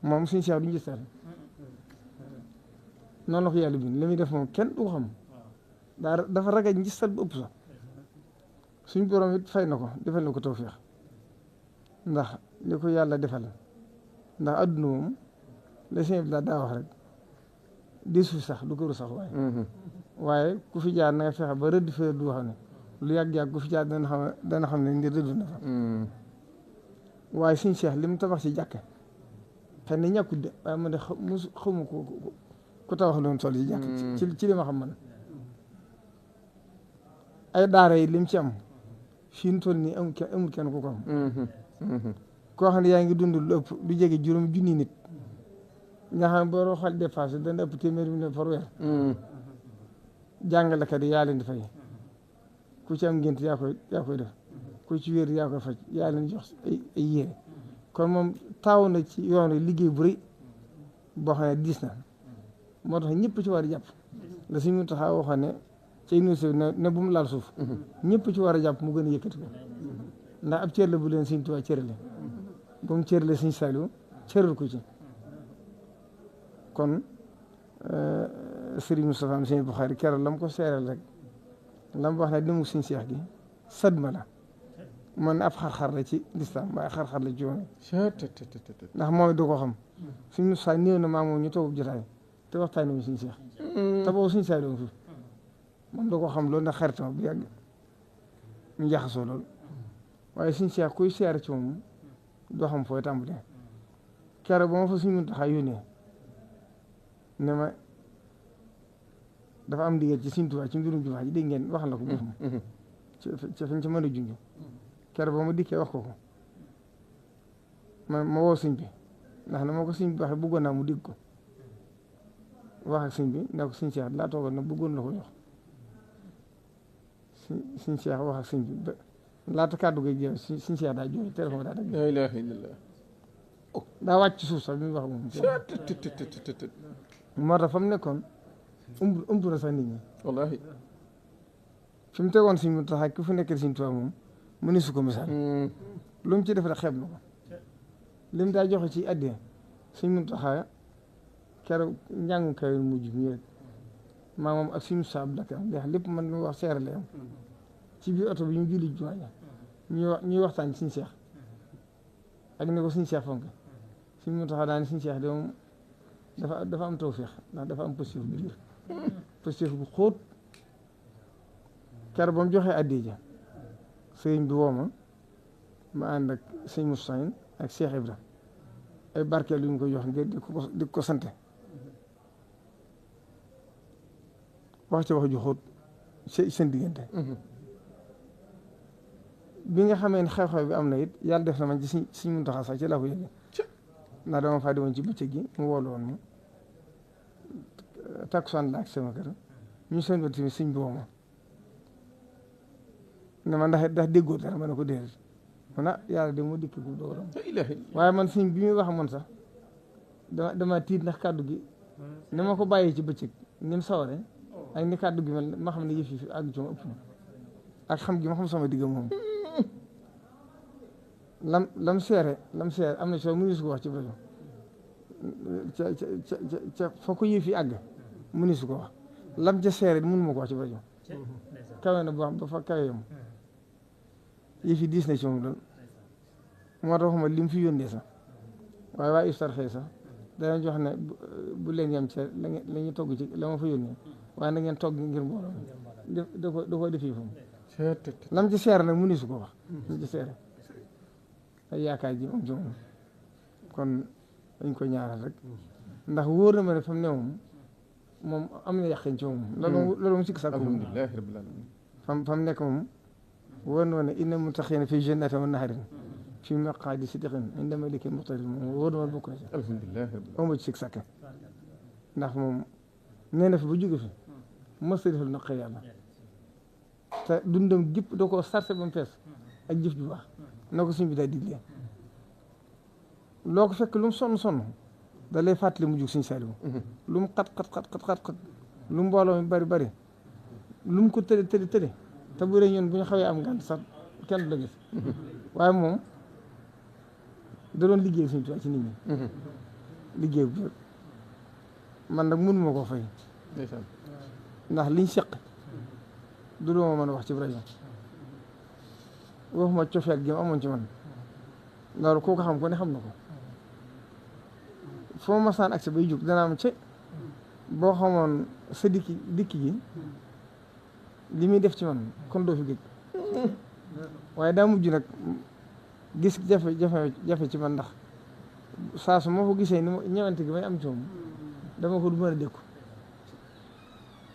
moom suñu seex du njistal noonu la ko yàlla bind li muy def moom kenn du ko xam dafa ragal njistal bu ëpp sax suñ borom it fay na ko defal na ko tawfeex ndax li ko yàlla defal ndax adduna moom la sëñ bi daa wax rek di suuf sax du ko sax waaye ku fi jaar na nga fexe ba rëdd fa du xam ne lu yàgg-yàgg ku fi jaar dana xam ne ndi rëdd na fa waaye suñ seex li mu tabax ci jàkk xëy na ñàkkut de waaye man de xamu ku tabax loon toll ci jàkk ci li ma xam man ay daara yi lim ci am fii mu toll nii amul kenn ku ko am koo xam ne yaa ngi dund lu ëpp du jege juróom junni nit nga xam ne boo xool dépassé dana ëpp téeméer million par weer jàngalekat yi yaa leen di fay ku ci am ngént yaa koy def ku ci wér yaa koy faj yaa leen jox ay yére kon moom taaw na ci yoon liggéey bu rëy boo xam ne diis na moo tax ñëpp ci war a jàpp la suñu mun taxaa waxoon ne ci université ne bu mu laal suuf ñëpp ci war a jàpp mu gën a yëkkati ko ndax ab cër la bu leen Sëñ Tuubaa cërale ba mu cërale Sëñ Saaliw cëral ko ci kon Sëriñ Moustapha Sëñ Buxaari keroog la mu ko seeral rek la mu wax ne demu Sëñ Seex gi sadma la man ab xar-xar la ci lislaam waaye xar-xar la ci yoon ndax moom du ko xam Sëñ Moustapha néew na maa moom ñu toog jotaay te waxtaan nañu Sëñ Seex te boobu Sëñ Saaliw fi moom da ko xam loolu ndax xaritama bu yàgg ñu jaxasoo loolu waaye Sëñ Seex kuy seer ci moom doo xam fooy tàmbalee keroog ba ma fa Sëñ Muntaxa yónnee ne ma dafa am ndigal ci Sëñ Tuubaa ci mbirum jumaa ji dégg ngeen wax na ko boppam ci fañ ci mën a junj keroog ba ma dikkee wax ko ma woo sëñ bi ndax na ma ko sëñ bi waxee bëggoon naa mu dégg ko wax ak sëñ bi ne ko Sëñ Seex laa toogoon na bëggoon la ko jox Sëñ Seex wax ak sëñ bi ba laata kàddu gi jeex Sëñ Seex daa jooy téléphone daa dagg la ilaha illallah daa wàcc suuf sax bi mu wax moom moo tax fa mu nekkoon ëmb na sax nit ñi wallahi fi mu tegoon Sëñ Muntaxa ku fi nekkee Sëñ Tuubaa moom mënu su ko misaal lu mu ci def rek xeeb na ko li mu daa joxe ci addiya Sëñ Muntaxa keroog njàngu kawe mujj mi rek maa moom ak suñu saab Dakar ndax lépp man lu wax seerale am ci biir oto bi ñu julli jumaa ja ñuy waxtaan ci Sëñ Seex ak ne ko Sëñ Seex fonk Sëñ Muntaxa daal ne Sëñ Seex de moom dafa am tawfeex ndax dafa am positif bu biir positif bu xóot keroog ba mu joxee addiya ja sëriñ bi woo ma ànd ak sëñ Moustapha ak Cheikh Ibra ay barkeel yu ñu ko jox ngir di ko sante wax ci wax ju xóot seen diggante bi nga xamee ne xew-xew bi am na it yàlla def na man ci Sëñ Muntaxa sax ci laa ko yëgee ndax dama faa demoon ci bëccëg gi mu woolu woon ma takkusaan la ak sama kër ñu seen ba tamit sëñ bi woo ma ne ma ndax déggoo dara ma ne ko déedéet man yàlla de moo dikk bu dooram waaye man sëñ bi muy wax man sax dama tiit ndax kàddu gi ni ma ko bàyyee ci bëccëg ni mu saware ak ni kàddu gi mel ma xam ne yëf yi fi àgg ci ma ëpp na ak xam gi ma xam sama digg moom lam seere am na soo mënu su ko wax ci rajo ca fa ko yëf yi àgg mënu su ko wax lam ca seere mënu ma ko wax ci rajo kawe na boo xam ba fa kawe yam yëf yi diis na ci moom loolu moo tax ma li mu fi yónnee sax waaye waa iftar xëy sax danañ jox ne bu leen yem ca la ñuy togg ci la ma fa yónnee waaye na ngeen togg ngir mbooloo da ko defee fu mu lam ci seere nag mënu su ko wax lam ci seere ay yaakaar ji moom ci moom kon dañ ko ñaaral rek ndax wóor na ma ne fa mu ne moom am na yàqin ci moom loolu moom sikk sàkk alhamdulilah rabbil alamin fa mu nekk moom wóor na ma ne inna muttaqiina fi jannatin wa naharin fi maqaadi sidqin inda malikin muqtadir moom wóor na ma bokk na ci alhamdulilah amu ci sikk sàkk ndax moom nee na fi bu jóge fi mos a defal naq yàlla te dundam gépp da koo sarse ba mu fees ak jëf ju baax na ko suñ bi daa diglee loo ko fekk lu mu sonn da lay fàttali mu jug Sëñ Saaliw lu mu xat lu mu mbooloo mi bari lu mu ko tële te bu dee ñun bu ñu xawee am ngànt sax kenn du la gis waaye moom da doon liggéey Sëñ Tuubaa ci nit ñi liggéey bu man nag mënuma koo fay ndeysaan ndax liñ seq du duma mën a wax ci rajo waxuma cofeel gi mu amoon ci man loolu koo ko xam ko ne xam na ko foo masaan agsi bay jóg danaa am ci boo xamoon sa dikk gi li muy def ci man kon doo fi géej waaye daa mujj nag gis jafe ci man ndax saa su ma ko gisee ni ñëwante gi may am ci moom dama ko du mën a dékku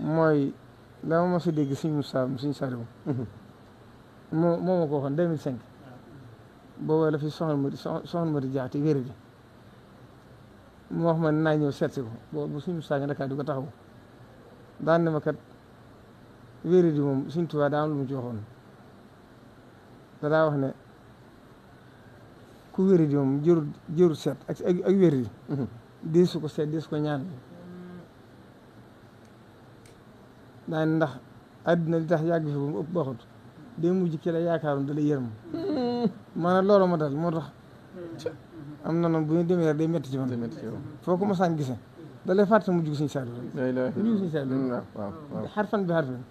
mooy dama ma sa dégg suñu Saliou moo ma ko waxoon 2005 boobu la fi soxna Mati Jaxate wér di mu wax ma ne naa ñëw seet si ko boobu suñu Saliou Dakar di ko taxaw daan ne ma kat wér di moom suñ Tuubaa daa am lu mu ci waxoon daa wax ne ku wér di moom jërul seet ak wér di deesu ko seet deesu ko ñaan daan ndax àddina li tax yàgg fi ba mu ëpp baxut day mujj ki la yaakaaroon da lay yërëm maanaam loolu ma dal moo tax am na noonu bu ñu demee rek day métti ci man foo ko mosaan gisee da lay fàtte mujj suñu Saliou mujj suñu Saliou xarfan bi xarfan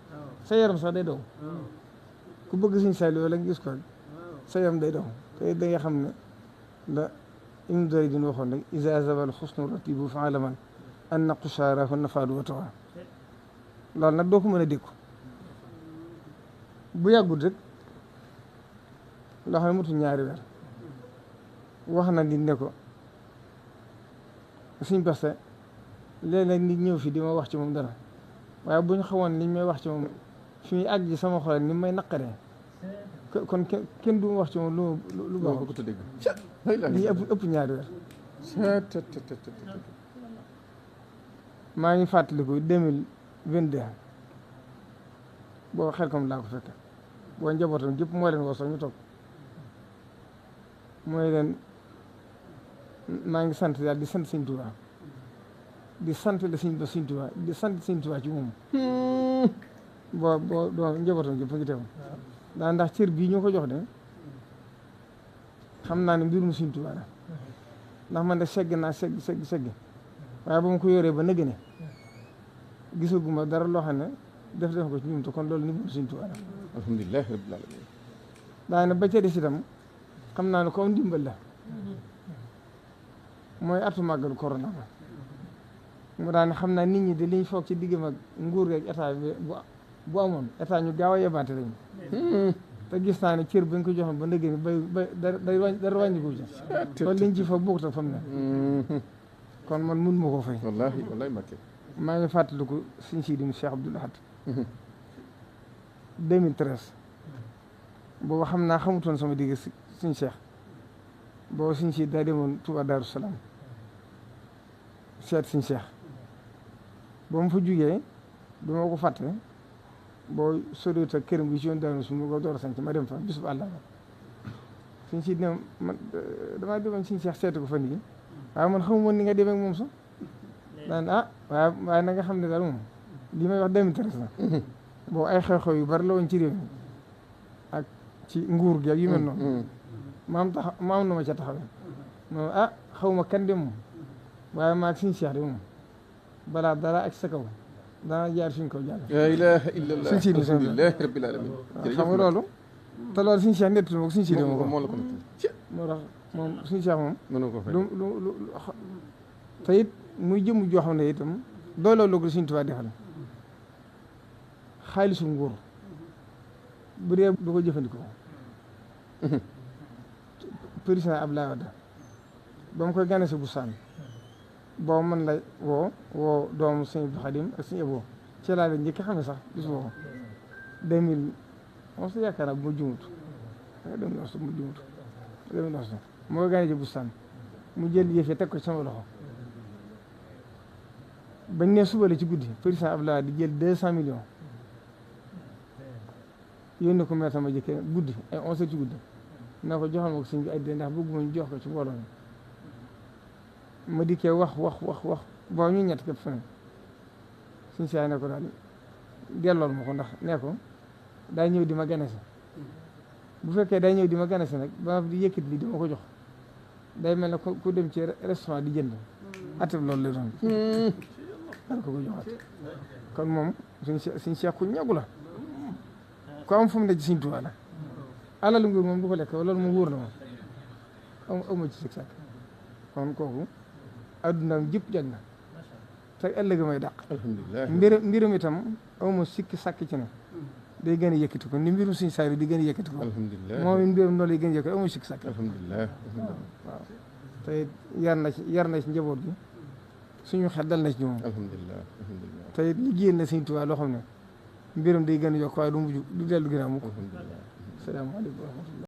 sa yaram sax day daw ku bëgg suñu Saliou la nga gis ko sa yaram day daw te da nga xam ne la Ibnu Daraydin waxoon rek iza zabal xusnu ratibu fa alaman anna qusaarahu nafaadu wa tawa loolu nag doo ko mën a dékku bu yàggut rek loo xam ne mutu ñaari weer wax na nit ne ko suñ paste léeg-léeg nit ñëw fi di ma wax ci moom dara waaye bu ñu xamoon liñ may wax ci moom fi muy àgg ci sama xol ni may naqaree kon kenn du ma wax ci moom lu baax ko dégg lii ëpp ñaari weer maa ngi fàttaliku 2022 boo xel kom laa ko fekk boo njabootam gépp moo leen woo sax ñu toog mooy leen maa ngi sant yàlla di sant Sëñ Tuubaa di sant la Sëñ Tuubaa di sant Sëñ Tuubaa ci moom boo doo njabootam gépp ngi teew daa ndax cër bii ñu ko jox de xam naa ne mbirum Sëñ Tuubaa la ndax man de segg naa segg waaye ba ma ko yoree ba nëgg ne gisaguma dara loo xam ne def ko ci ñun te kon loolu ni mbirum Sëñ Tuubaa la alhamdulilah rabbil alamin daa ne ba ca des itam xam naa ne ko am ndimbal la mooy atu màggalu corona ba mu daane xam naa nit ñi de liñ foog ci diggam ak nguur gi ak état bi bu amoon état ñu gaaw a yebaate lañu te gis naa ne cër bañ ko joxoon ba ndëgg ni dara wàññiku ci kon liñ ci fa buug ta fa mu ne kon man mun ma koo fay wallahi Mbacké maa ngi fàttaliku Sëñ Sidi mu Cheikh Abdoul Ahad 2013 boobu xam naa xamutoon sama digg Sëñ Cheikh boobu Sëñ Sidi daa demoon Touba Darou Salaam seet Sëñ Cheikh ba mu fa jugee bi ma ko fàtte boo soriwut ak këram bi ci yoon daanu su ma ko door a sanc ma dem fa bisub àll ba Sëñ Sidi ne man damaa demoon Sëñ Cheikh seeti ko fan yi waaye man xamu woon ni nga demee ak moom sax daan waaye na nga xam ne daal moom li may wax 2013 la boobu ay xew-xew yu bari la woon ci réew mi ak ci nguur gi ak yu mel noonu maam na ma ca taxawee moom xaw ma kan de moom waaye maa ak Sëñ Cheikh de moom balaa dara ak sa kaw dana jaar fi ñu ko jaar la ilaha illallah alhamdulilah rabbil alamin xam nga loolu te loolu Sëñ Cheikh nettu ma ko Sëñ Sidi moo moo tax moom Sëñ Cheikh moom mënu ko fay lu te it muy jëmm joo xam ne itam dooloo la ko Sëñ Tuubaa defal xaalisu nguur bu dee du ko jëfandikoo président Abdoulaye Wade ba mu koy gane si bu sànn boobu man la woo doomu Sëñ Abdou Khadim ak Sëñ Abo ci laa leen njëkk xam ne sax bis boobu 2011 yaakaar naa bu ma jumut 2011 moo koy gane si bu sànn mu jël yëf yi teg ko ci sama loxo bañ ne suba la ci guddi président Abdoulaye di jël 200 millions yónni ko meer sama jëkkee guddi ay 11 heures ci guddi na ko joxal ma ko sëñ bi ay dee ndax bëgguma ñu jox ko ci mbooloo mi ma dikkee wax boo ñu ñett képp feneen suñ saay ne ko daal dellool ma ko ndax ne ko day ñëw di ma gane si bu fekkee day ñëw di ma gane si nag ba di yëkkati li di ma ko jox day mel ne ku dem ci restaurant di jënd atab loolu lay doon dal ko joxaat kon moom suñ seex ku ñagu la ko am fu mu ne ci Sëñ Tuubaa la alal nguur moom du ko lekk loolu moom wóor na moom amu ci sik sàkk kon kooku addunaam jëpp jag na te ëllëg may dàq alhamdulilah mbirum itam amu sikki sàkk ci ne day gën a yëkkati ko ni mbirum suñu saari di gën a yëkkati ko alhamdulilah moom mbirum noonu lay gën a yëkkati amu sikki sàkk alhamdulilah waaw te yar na ci njaboot gi suñu xel dal na ci ñoom alhamdulilah alhamdulilah te liggéeyal na Sëñ Tuubaa loo xam ne mbirum day gën a yokk waaye du mujj du dellu ginnaaw mukk. alhamdulilah salaamaaleykum wa rahmatulah